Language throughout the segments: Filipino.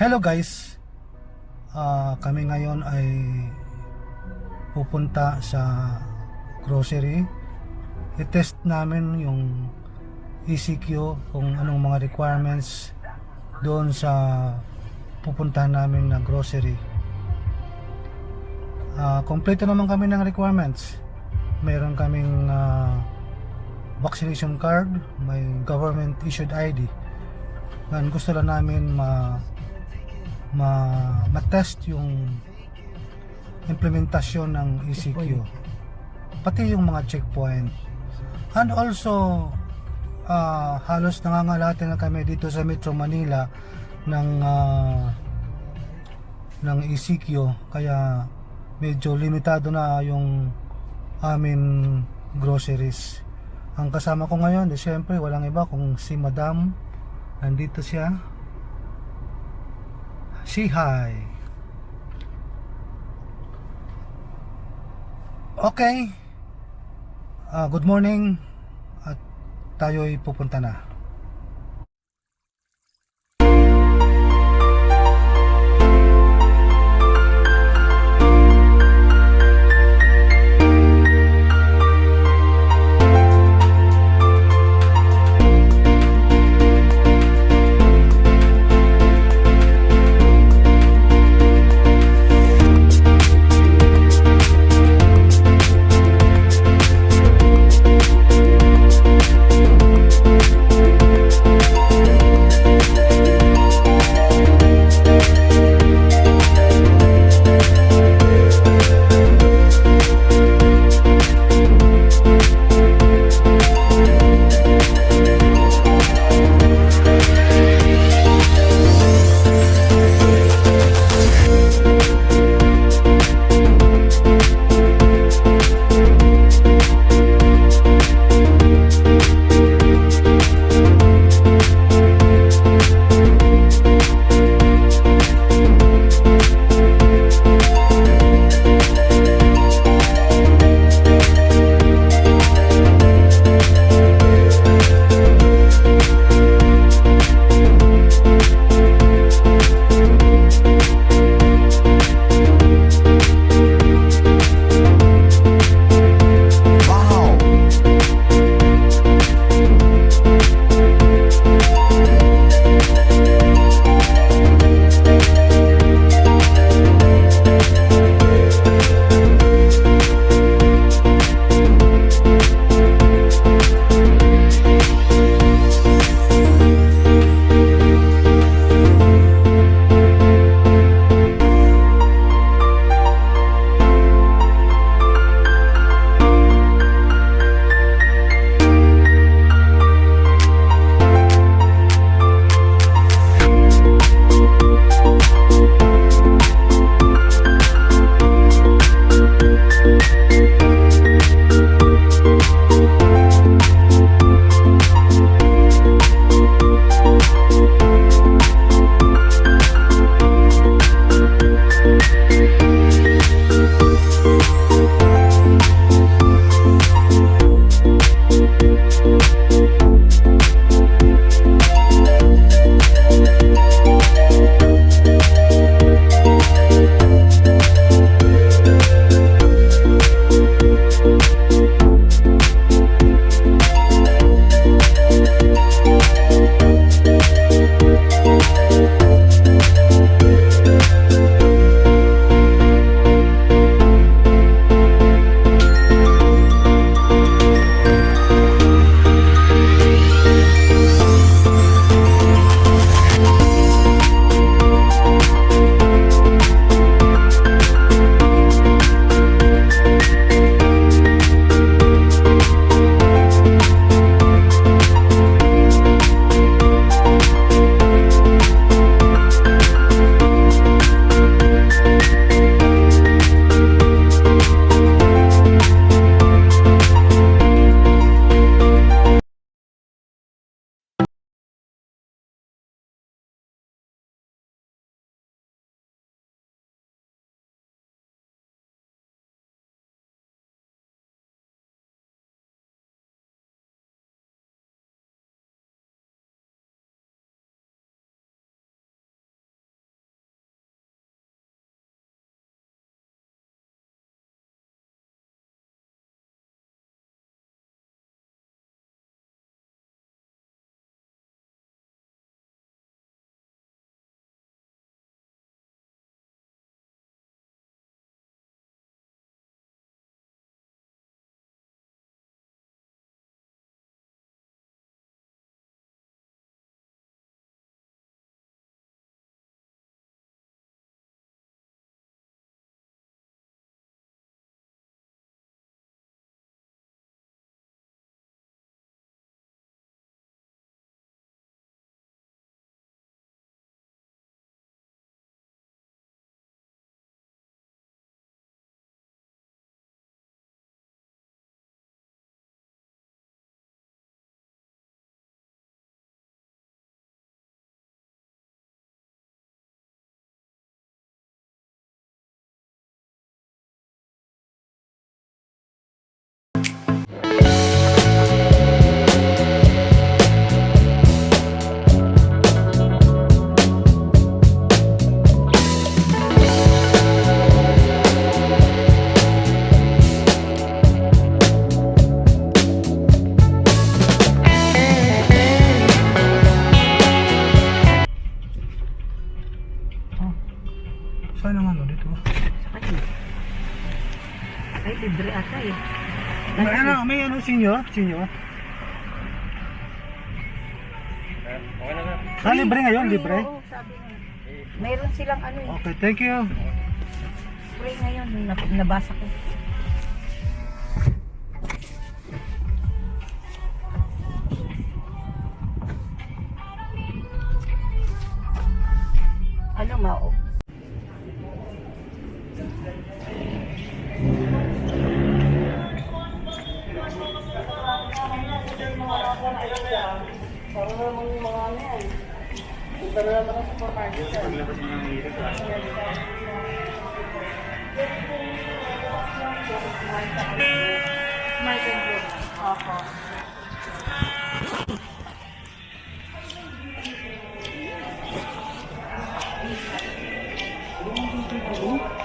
Hello guys, kami ngayon ay pupunta sa grocery. I-test namin yung ECQ kung anong mga requirements doon sa pupuntahan namin na grocery. Kompleto naman kami ng requirements. Meron kaming vaccination card, may government issued ID. Dan gusto lang namin ma-test yung implementasyon ng ECQ, pati yung mga checkpoint. And also halos nangangalate na kami dito sa Metro Manila ng ECQ, kaya medyo limitado na yung amin groceries. Ang kasama ko ngayon, siyempre walang iba kung si Madam. Nandito siya. Say hi. Okay. Good morning. At tayo'y pupunta na. ata eh. May ano, senior? Senior? Libre ngayon, libre? Oo, sabi nga. Mayroon silang ano eh. Okay, thank you. Free ngayon, nabasa ko. Ano mao?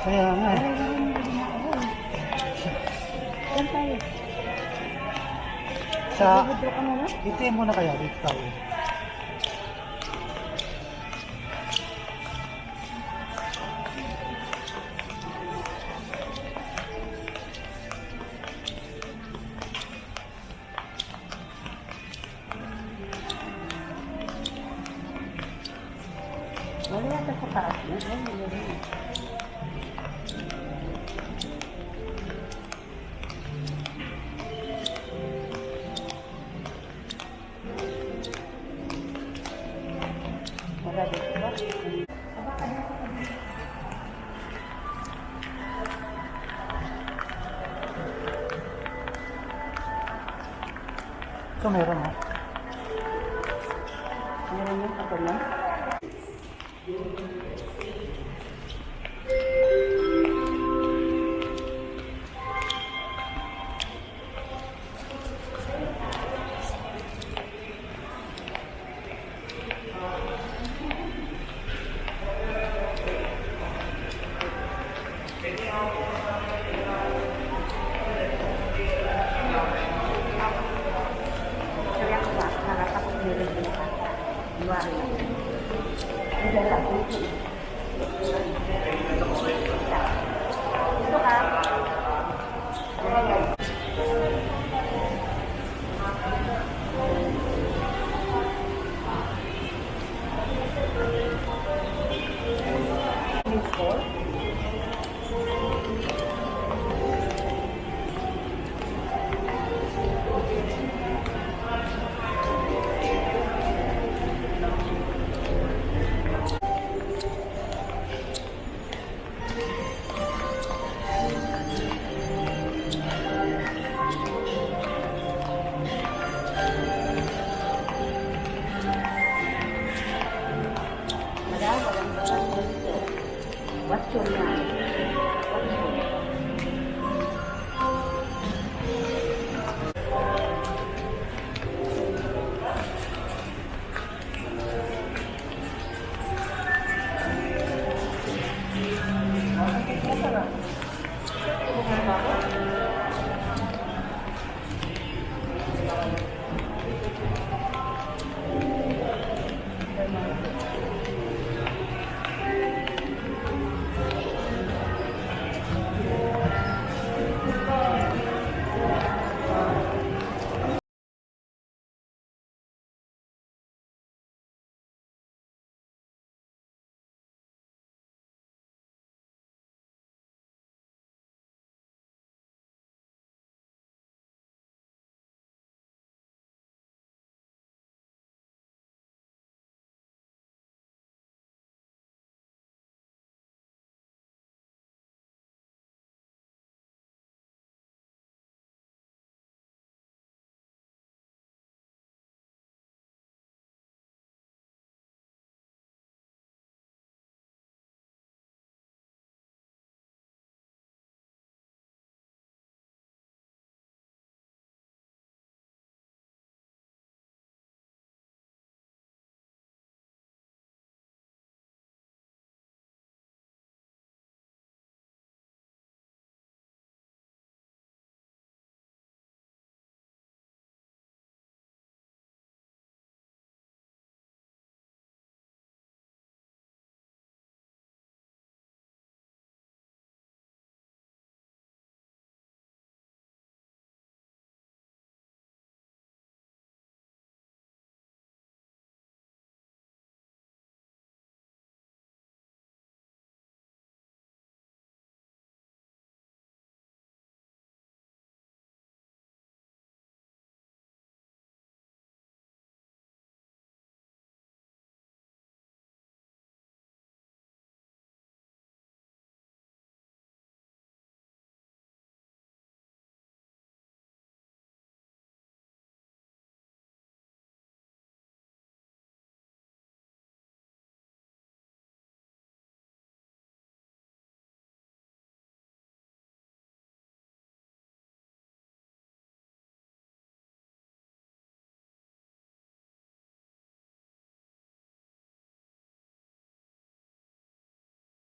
Kaya nga. Saan tayo? Sa... Withdraw ka muna? ATM mo na kaya dito tayo. Wala yata sa taas na. Wala dito ba? Ito meron ha. Meron yung ako lang. Kaya ako ba? Nakatakot meron din ka. Iwari lang. Hindi lang.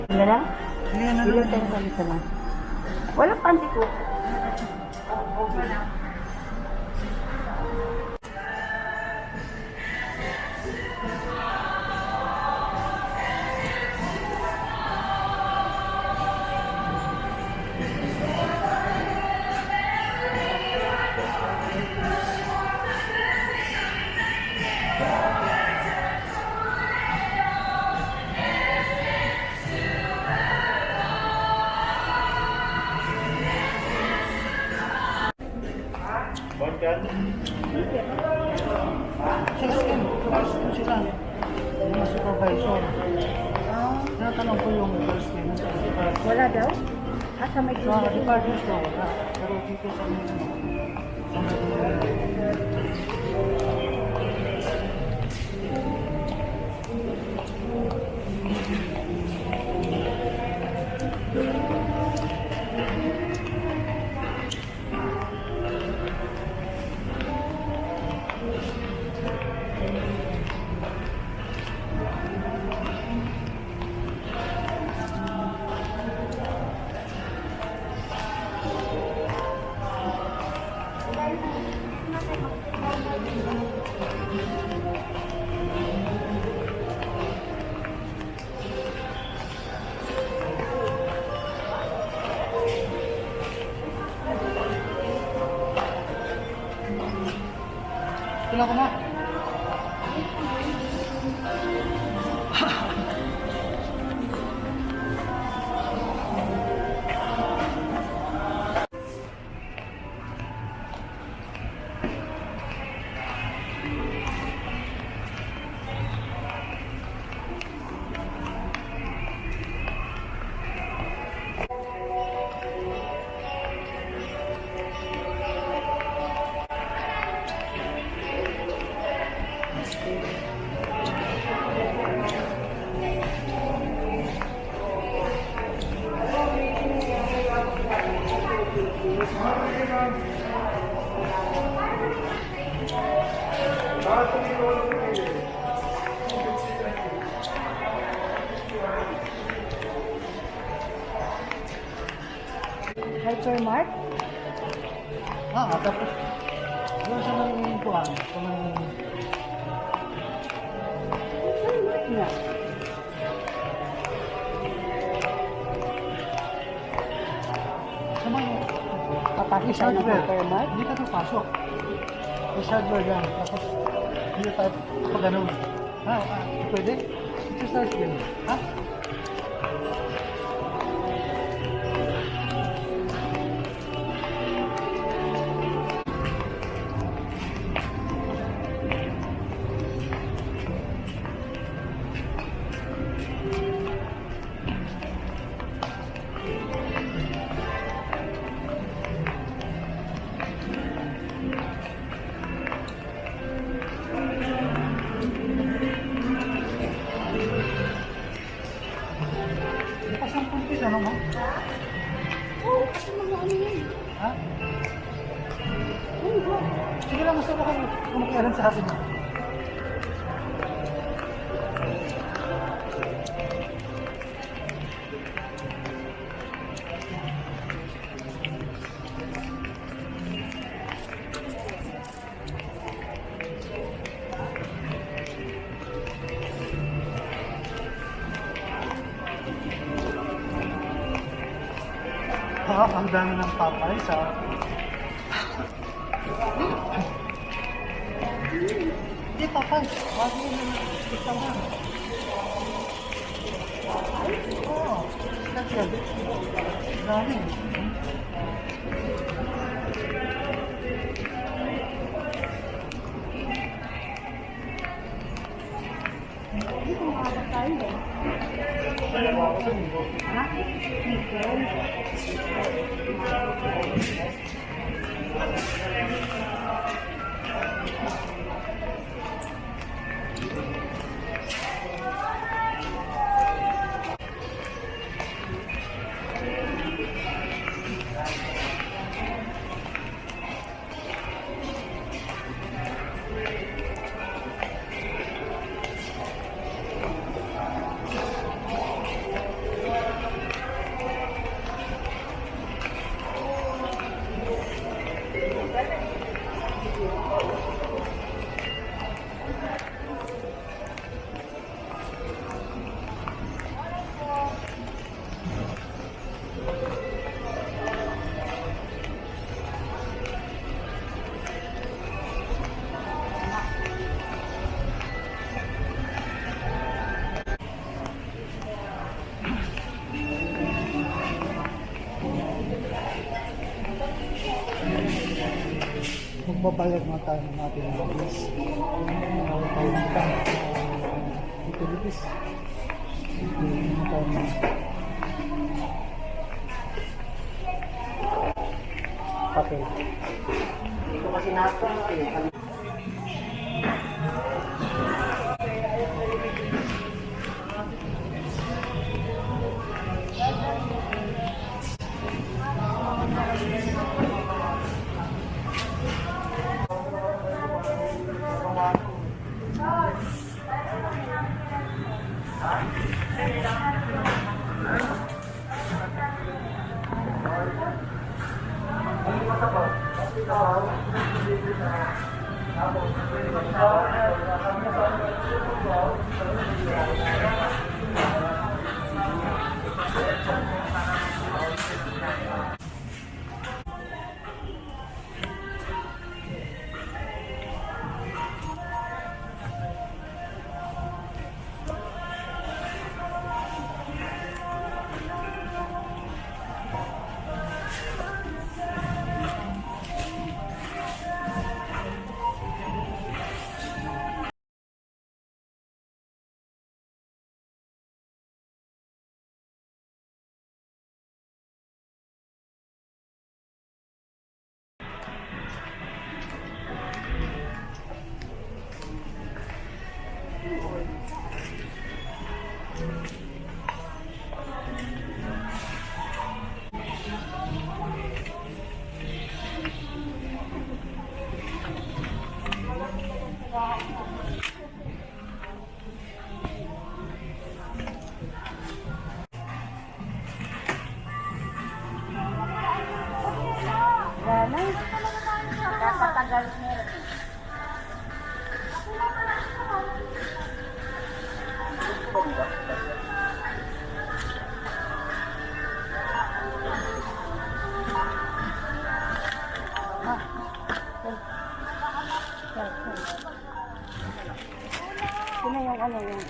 Wala lang? Ayan na Ilan tayo kami sa lang? Walang panty ko. Sila, mga supervisor. Tinatanong ko yung first name. Wala daw? Asa may Sa department store, wala. Pero dito sa mga sa mga Kailan ko na? Hypermart? Tapos doon sa mga kuhan, sa mga Hypermart nga. sa mga Papasok tayo ng hypermart? Hindi ka papasok. May hardware lang. Tapos hindi tayo pag ano. Pwede? Exercise din. Ha? Bukas ang puntis, ano mo? Oo, kasi mga ano yan. Ha? Ano ba? Sige lang, gusto ko kung makialam sa akin. Ang dami ng papay sa... Hindi, papay. Bago yun na isang lang. Oo. Kasi, dami. Hindi ko makakabot tayo eh. Ha? Magbabayad mga tayo ng ating business. Tayo dito. Utilities. Papel. Ito kasi natin, Kapatagal meron. Sino yung ano yung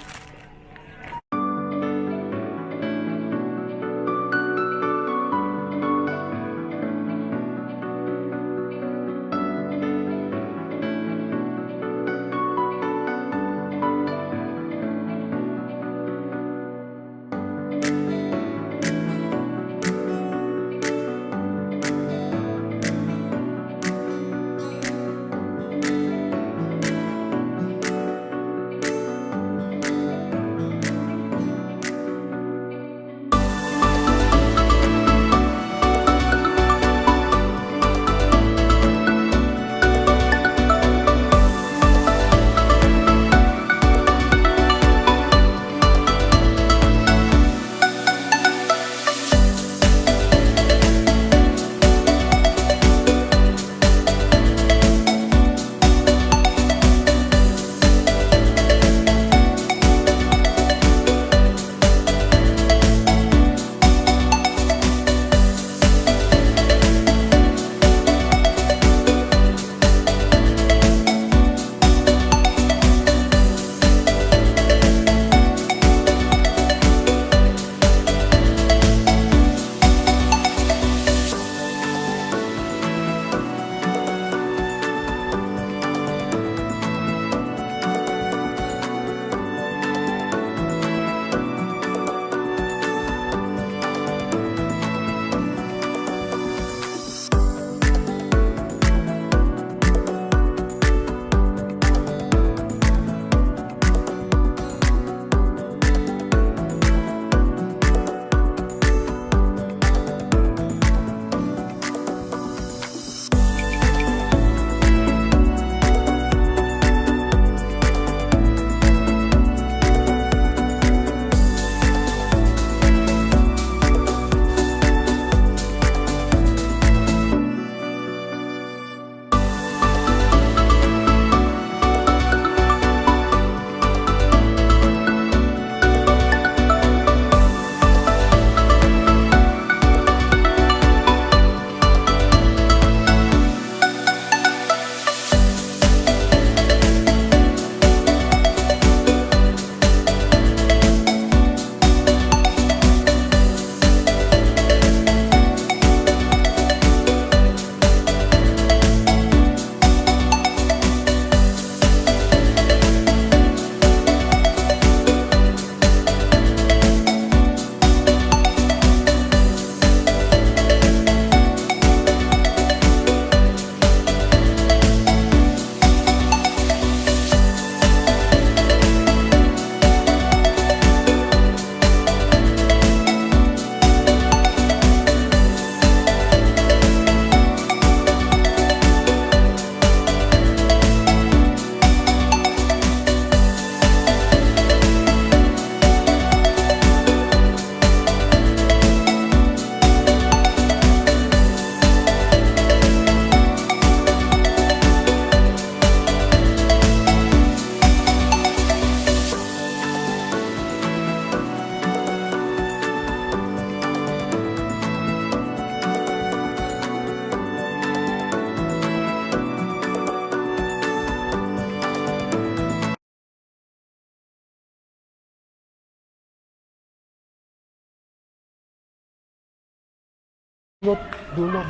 Dulo, dulo.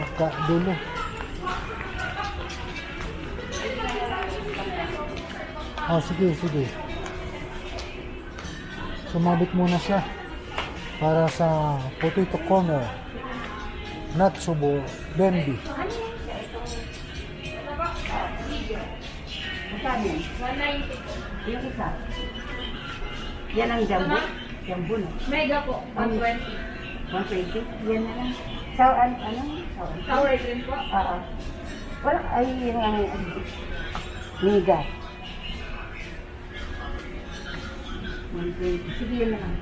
Oh, sige, sige. Sumabit muna siya para sa potato corner. Natsubo Bendy. Magkano yan? 190. Yung isa. Yan ang jumbo. Jumbo na. Mega po, 120. 120. Yan na lang. Ano? Sour cream po. Oo. Wala, ay, yung ang mega. 120. Sige, yan na lang.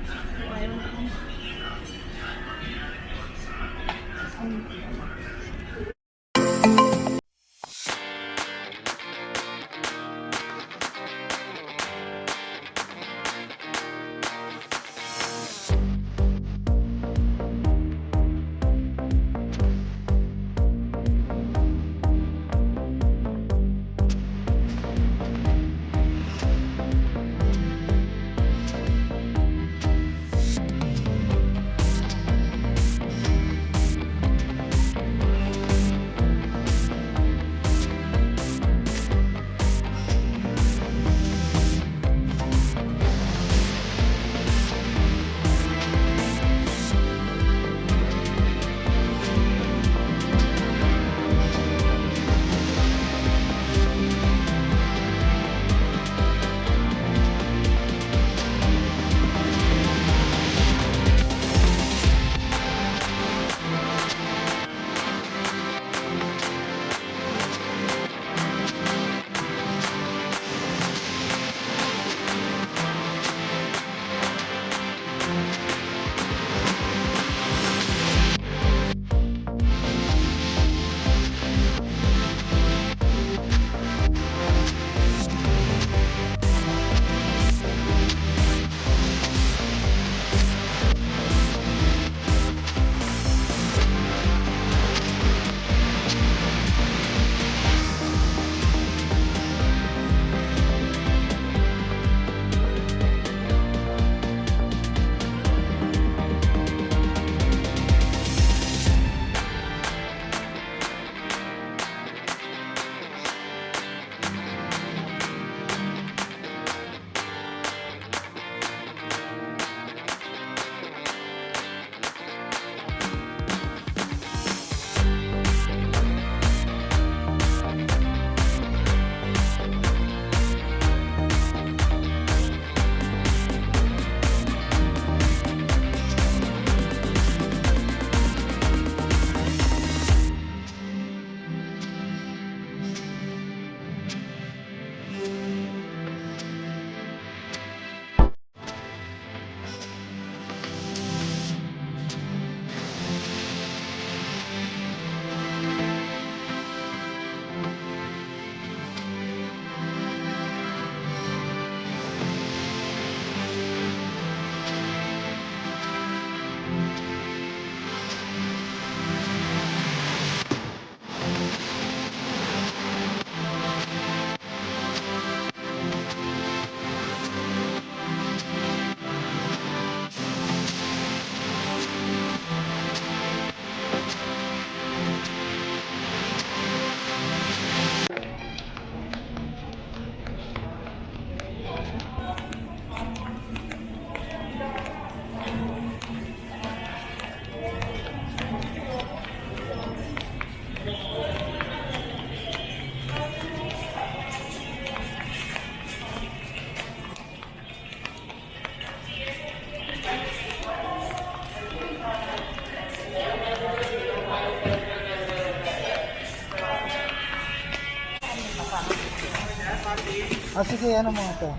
Ah, sige, ano mga to?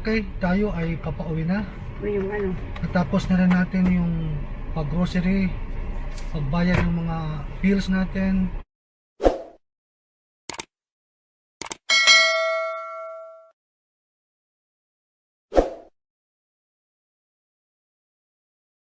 Okay, tayo ay papauwi na. O yung ano. Natapos na rin natin yung pag-grocery, pagbayad ng mga bills natin.